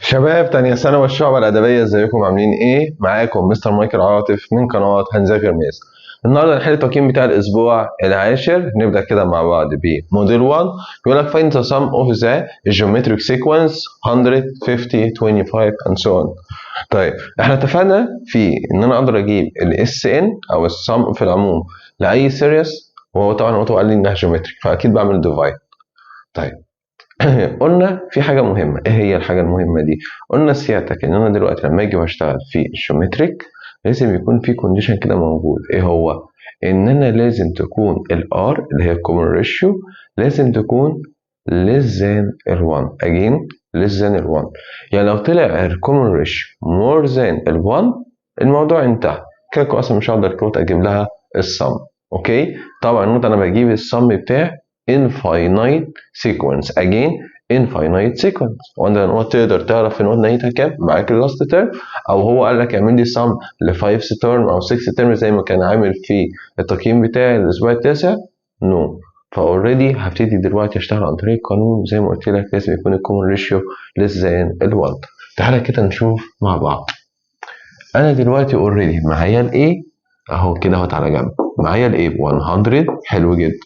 شباب تانية ثانوي الشعب الأدبية، ازيكم عاملين ايه؟ معاكم مستر مايكل عاطف من قناة هنذاكر ماس. النهارده هنحل التقييم بتاع الأسبوع العاشر. نبدأ كده مع بعض بموديل 1. بيقول لك find the sum of the geometric sequence 100 50 25 and so on. طيب احنا اتفقنا في ان انا اقدر اجيب الاس ان او السم في العموم لأي سيريس، وهو طبعا هو قال لي انها جيومتريك فاكيد بعمل ديفايد. طيب قلنا في حاجة مهمة، ايه هي الحاجة المهمة دي؟ قلنا سيادتك ان انا دلوقتي لما اجي واشتغل في الجيومتريك لازم يكون في كونديشن كده موجود. ايه هو؟ ان انا لازم تكون الار اللي هي الكومن ريشيو لازم تكون less than ال1. again less than ال1. يعني لو طلع الكومن ريشيو more than ال1 الموضوع انتهى كده، اصلا مش هقدر كوت اجيب لها السم. اوكي، طبعا النقطة انا بجيب السم بتاعي infinite sequence. again infinite sequence، وانت نقط تقدر تعرف النقط نهايتها كام معاك اللاست تيرم، او هو قال لك اعمل لي sum ل 5 تيرم او 6 تيرم زي ما كان عامل في التقييم بتاعي الاسبوع التاسع. نو، فاوريدي هبتدي دلوقتي اشتغل عن طريق قانون زي ما قلت لك لازم يكون الكومن ريشيو less than ال1. تعالى كده نشوف مع بعض. انا دلوقتي اوريدي معايا الايه اهو كده اهوت على جنب، معايا الايه ب 100. حلو جدا.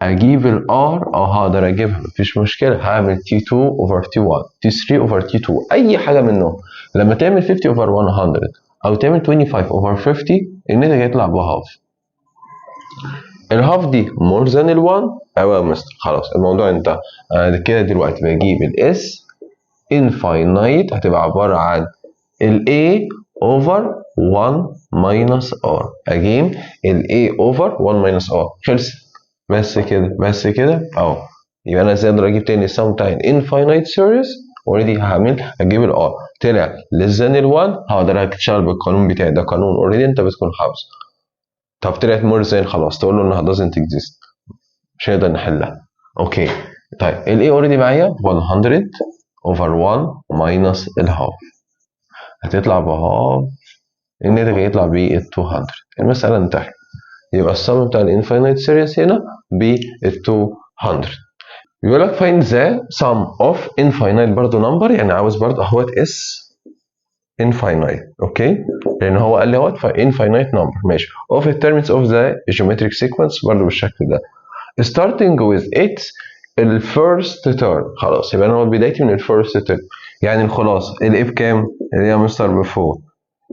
اجيب الار هقدر اجيبها مفيش مشكله، هعمل T2 over T1 T3 over T2 اي حاجه منهم. لما تعمل 50 over 100 او تعمل 25 over 50 الناتج هيطلع بهاف. الهاف دي more than ال1. ايوه يا مستر خلاص الموضوع انتهى. انا كده دلوقتي بجيب الاس infinite هتبقى عباره عن ال A over 1 minus R. again ال A over 1 minus R. خلصت. بس كده بس كده اهو. يبقى انا ازاي اقدر اجيب تاني السم بتاع infinite series؟ اوريدي اجيب ال R طلع less than ال 1 هقدر اشتغل بالقانون بتاعي، ده قانون اوريدي انت بتكون حافظه. طب طلعت more than خلاص تقول له انها doesn't exist، مش هنقدر نحلها. اوكي طيب ال A اوريدي معايا 100 over 1 minus الهاف هتطلع بهاف، الناتج هيطلع ب 200. المسألة انتهت. يبقى السم بتاع الانفاينيت سيريس هنا ب 200. بيقول لك find the sum of infinite برضه number، يعني عاوز برضه اهوت اس infinite. اوكي، لان هو قال لي اهوت infinite number ماشي of the terms of the geometric sequence برضه بالشكل ده starting with its الفيرست term. خلاص يبقى انا هو بدايتي من الفيرست term، يعني الخلاصه الايه بكام؟ اللي هي مستر ب 4.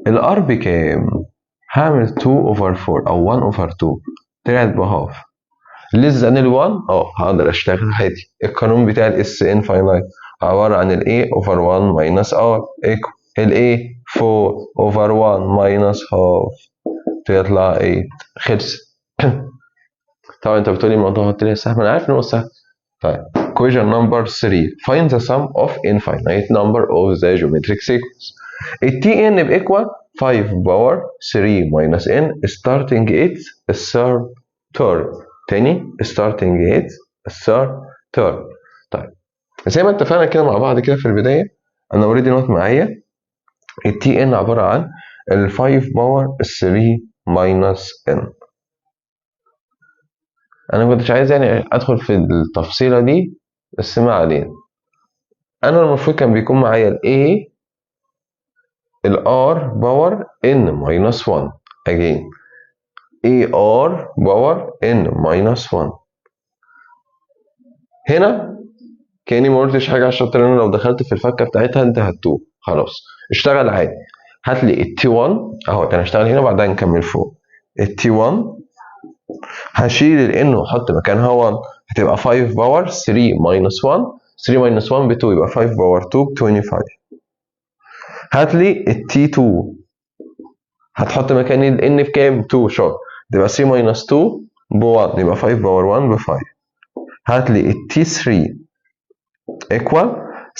الار بكام؟ هعمل 2 over 4 او 1 over 2 طلعت بهاف. less than ال 1 هقدر اشتغل عادي. القانون بتاع الاس انفاينايت عباره عن ال a over 1 minus r equal ال a 4 over 1 minus half تطلع 8. خلصت. طبعا انت بتقولي الموضوع طلع سهل، انا عارف ان هو سهل. طيب question number 3 find the sum of infinite number of the geometric sequence. ال tn بإيكوال 5 باور 3 minus n starting at الثird term. تاني starting at الثird term. طيب زي ما اتفقنا كده مع بعض كده في البداية، أنا اوريدي نوت معايا ال tn عبارة عن ال 5 باور 3 minus n. أنا مكنتش عايز يعني أدخل في التفصيلة دي بس ما علينا. أنا المفروض كان بيكون معايا ال a ال r باور n minus 1 again ar باور n minus 1. هنا كاني ما قلتش حاجه عشان انا لو دخلت في الفكه بتاعتها انت هتتوه. خلاص اشتغل عادي. هات لي التي 1 اهو، انا هشتغل هنا وبعدين نكمل فوق. التي 1 هشيل الان واحط مكانها 1 هتبقى 5 باور 3 minus 1. 3 minus 1 ب 2 يبقى 5 باور 2 ب 25. هات لي التي 2 هتحط مكان الان بكام؟ 2 شوط تبقى 3 minus 2 ب 1 يبقى 5 باور 1 ب 5. هات لي التي 3 ايكوال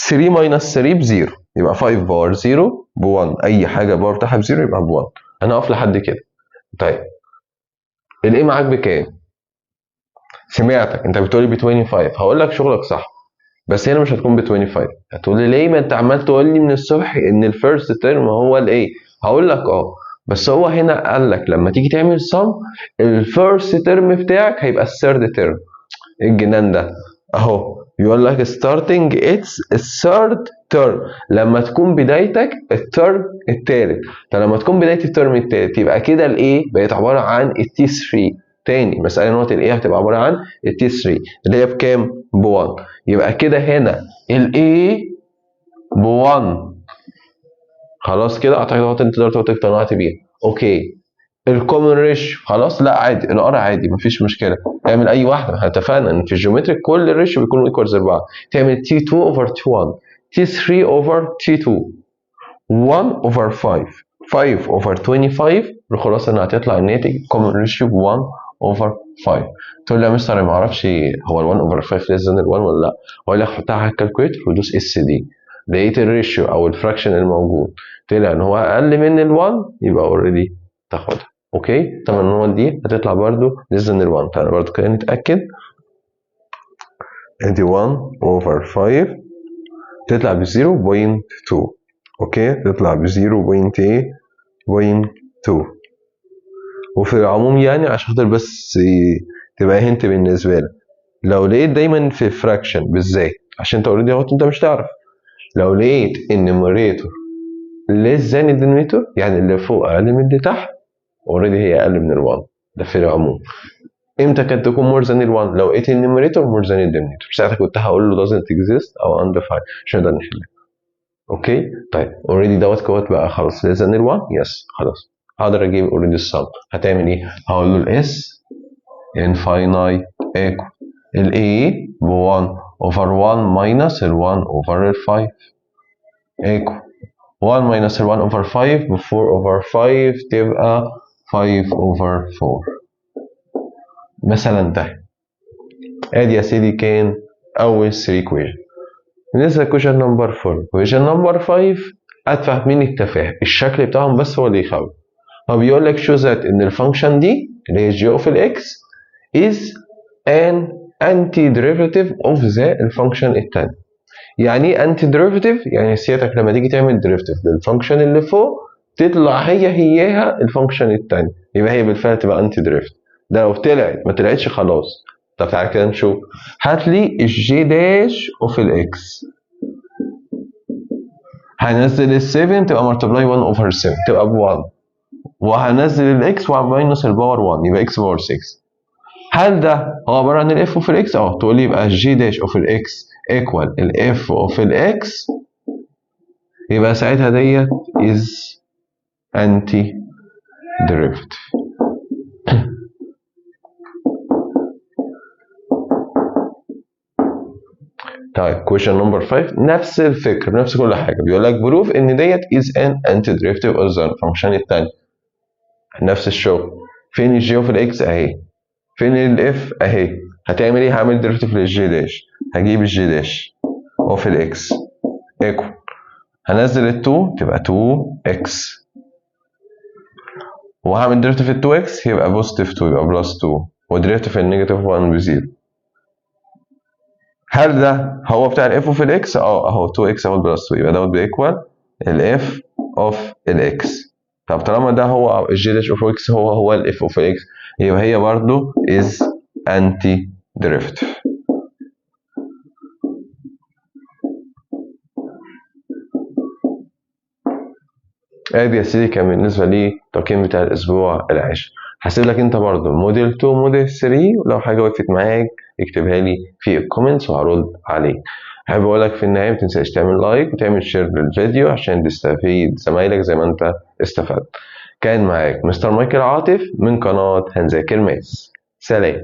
3 minus 3 ب 0 يبقى 5 باور 0 ب 1. اي حاجه باور بتاعها ب 0 يبقى ب 1. انا هقف لحد كده. طيب الايه معاك بكام؟ سمعتك انت بتقولي ب 25. هقول لك شغلك صح بس هنا مش هتكون ب 25. هتقول لي ليه؟ ما انت عمال تقول لي من الصبح ان الفيرست ترم هو الايه. هقول لك بس هو هنا قال لك لما تيجي تعمل سم الفيرست ترم بتاعك هيبقى الثيرد ترم. ايه الجنان ده؟ اهو بيقول لك starting its third term، لما تكون بدايتك الترم الثالث. فلما تكون بداية الترم الثالث يبقى كده الايه بقت عبارة عن التي 3. تاني مسألة نقطة الايه هتبقى عبارة عن التي 3 اللي هي بكام؟ ب1. يبقى كده هنا الايه ب1. خلاص كده اعتقد هو انت تقدر تقتنعت بيها. اوكي. الكومن ريشيو خلاص، لا عادي الار عادي مفيش مشكله، اعمل اي واحده. احنا اتفقنا ان في الجيومتريك كل الريشيو بيكونوا ايكوالز لبعض. تعمل تي 2 اوفر تي 1، تي 3 اوفر تي 2، 1 اوفر 5، 5 اوفر 25. الخلاصه ان هتطلع الناتج كومن ريشيو ب 1 اوفر 5. تقول لي يا مستر ما اعرفش هو ال 1 اوفر 5 ليس ذان ال 1 ولا لا؟ اقول لك حطها على الكالكوليتر ودوس اس دي، لقيت الريشيو او الفراكشن الموجود طلع ان هو اقل من ال 1 يبقى اوريدي تاخدها. اوكي. طبعا النقط دي هتطلع برده less than ال 1. تعالى برده كده نتاكد. ادي 1 اوفر 5 تطلع ب 0.2. اوكي تطلع ب 0.2. وفي العموم يعني عشان خاطر بس تبقى هنت بالنسبه لك، لو لقيت دايما في فراكشن بالذات عشان انت اوريدي اهوت انت مش تعرف، لو لقيت النيميريتور less than الدينومينيتور يعني اللي فوق اقل من اللي تحت اوريدي هي اقل من ال1. ده في العموم. امتى كانت تكون مور ذان ال1؟ لو لقيت النيميريتور مور ذان الدينومينيتور ساعتها كنت هقول له doesn't exist او undefined عشان نقدر نحلها. اوكي. طيب اوريدي دوت بقى خلاص less than ال1. يس خلاص هقدر اجيب اوريدي السم. هتعمل ايه؟ هقول له الاس infinite equal الاي ب 1 over 1 minus ال 1 over ال 5 equal 1 minus ال 1 over 5 ب 4 over 5 تبقى 5 over 4 مثلا. ده ادي يا سيدي كان اول 3 equation. بالنسبه لكويشن نمبر 4، كويشن نمبر 5 اتفه من التفاهه، الشكل بتاعهم بس هو اللي يخوف. هو بيقول لك show that ان الفانكشن دي اللي هي g of الاكس is an antiderivative of the الفانكشن التاني. يعني ايه antiderivative؟ يعني سيادتك لما تيجي تعمل derivative للفانكشن اللي فوق تطلع هيها الفانكشن التاني، يبقى هي بالفعل تبقى antiderivative. ده لو طلعت، ما طلعتش خلاص. طب تعالى كده نشوف. هات لي الجي داش اوف الاكس، هنزل ال 7 تبقى ملتبلاي 1 اوفر 7 تبقى ب 1، وهنزل الاكس وماينس الباور 1 يبقى اكس باور 6. هل ده هو عباره عن الاف اوف الاكس؟ تقول لي يبقى الجي داش اوف الاكس ايكوال الاف اوف الاكس، يبقى ساعتها ديت از انتي ديريفيتيف. طيب question number 5 نفس الفكره نفس كل حاجه، بيقول لك بروف ان ديت is an antiderivative of the function الثاني. نفس الشغل. فين الجي اوف الاكس اهي، فين الاف اهي. هتعمل ايه؟ هعمل ديريفيتيف للجي داش، هجيب الجي داش اوف الاكس ايكوال، هنزل ال 2 تبقى 2 اكس، وهعمل ديريفيتيف ال 2 اكس يبقى بوزيتيف 2 يبقى بلس 2، وديريفيتيف النيجاتيف 1 بزيرو. هل ده هو بتاع الاف اوف الاكس؟ اهو 2 اكس اهو بلس 2 يبقى دوت بيكوال الاف اوف الاكس. طب طالما ده هو الجي داش اوف اكس هو الاف اوف الاكس، يبقى هي برضه از انتي ديريفيتيف. ادي يا سيدي كان بالنسبه لي التقييم بتاع الاسبوع العاشر. هسيب لك انت برضه موديل 2 موديل 3، ولو حاجه وقفت معاك اكتبها لي في الكومنتس وهرد عليك. حابب اقول لك في النهايه ما تنساش تعمل لايك وتعمل شير للفيديو عشان تستفيد زمايلك زي ما انت استفدت. كان معاك مستر مايكل عاطف من قناه هنذاكر ماس. سلام.